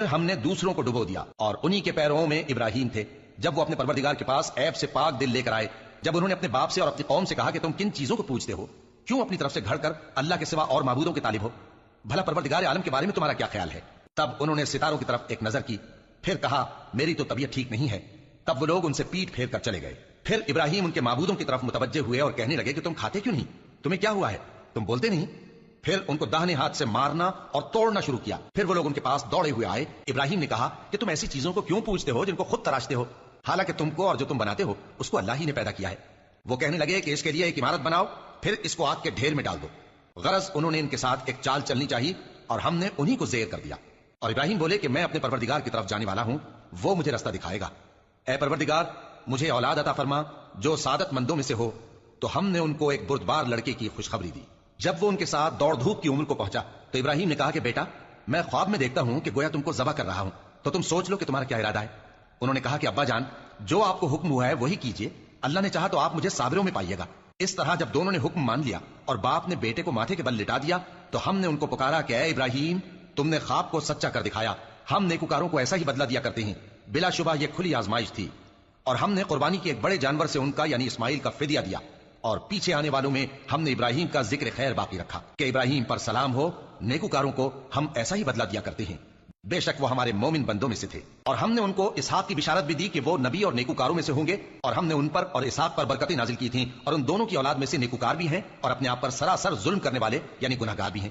ہم نے دوسروں کو ڈبو دیا اور انہی کے پیروں میں ابراہیم تھے جب وہ اپنے پروردگار کے پاس عیب سے پاک دل لے کر آئے، جب انہوں نے اپنے باپ سے اور اپنی قوم سے کہا کہ تم کن چیزوں کو پوجتے ہو، کیوں اپنی طرف سے گھڑ کر اللہ کے سوا اور معبودوں کے طالب ہو، بھلا پروردگار عالم کے بارے میں تمہارا کیا خیال ہے؟ تب انہوں نے ستاروں کی طرف ایک نظر کی، پھر کہا میری تو طبیعت ٹھیک نہیں ہے۔ تب وہ لوگ ان سے پیٹ پھیر کر چلے گئے۔ پھر ابراہیم ان کے معبودوں کی طرف متوجہ ہوئے اور کہنے لگے کہ تم کھاتے کیوں نہیں؟ تمہیں کیا ہوا ہے؟ تم بولتے نہیں؟ پھر ان کو داہنے ہاتھ سے مارنا اور توڑنا شروع کیا۔ پھر وہ لوگ ان کے پاس دوڑے ہوئے آئے۔ ابراہیم نے کہا کہ تم ایسی چیزوں کو کیوں پوجتے ہو جن کو خود تراشتے ہو، حالانکہ تم کو اور جو تم بناتے ہو اس کو اللہ ہی نے پیدا کیا ہے۔ وہ کہنے لگے کہ اس کے لیے ایک عمارت بناؤ، پھر اس کو آگ کے ڈھیر میں ڈال دو۔ غرض انہوں نے ان کے ساتھ ایک چال چلنی چاہیے اور ہم نے انہی کو زیر کر دیا۔ اور ابراہیم بولے کہ میں اپنے پروردگار کی طرف جانے والا ہوں، وہ مجھے رستہ دکھائے گا۔ اے پروردگار، مجھے اولاد عطا فرما جو سعادت مندوں میں سے ہو۔ تو ہم نے ان کو ایک بردبار لڑکے کی خوشخبری دی۔ جب وہ ان کے ساتھ دوڑ دھوپ کی عمر کو پہنچا تو ابراہیم نے کہا کہ بیٹا، میں خواب میں دیکھتا ہوں کہ گویا تم کو ذبح کر رہا ہوں، تو تم سوچ لو کہ تمہارا کیا ارادہ ہے۔ انہوں نے کہا کہ ابا جان، جو آپ کو حکم ہوا ہے وہی کیجئے، اللہ نے چاہا تو آپ مجھے صابروں میں پائیے گا۔ اس طرح جب دونوں نے حکم مان لیا اور باپ نے بیٹے کو ماتھے کے بل لٹا دیا تو ہم نے ان کو پکارا کہ اے ابراہیم، تم نے خواب کو سچا کر دکھایا، ہم نیکوکاروں کو ایسا ہی بدلہ دیا کرتے ہیں۔ بلا شبہ یہ کھلی آزمائش تھی، اور ہم نے قربانی کی ایک بڑے جانور سے ان کا یعنی اسماعیل کا فدیہ دیا، اور پیچھے آنے والوں میں ہم نے ابراہیم کا ذکر خیر باقی رکھا کہ ابراہیم پر سلام ہو، نیکوکاروں کو ہم ایسا ہی بدلہ دیا کرتے ہیں۔ بے شک وہ ہمارے مومن بندوں میں سے تھے۔ اور ہم نے ان کو اسحاق کی بشارت بھی دی کہ وہ نبی اور نیکوکاروں میں سے ہوں گے، اور ہم نے ان پر اور اسحاق پر برکتیں نازل کی تھیں، اور ان دونوں کی اولاد میں سے نیکوکار بھی ہیں اور اپنے آپ پر سراسر ظلم کرنے والے یعنی گناہگار بھی ہیں۔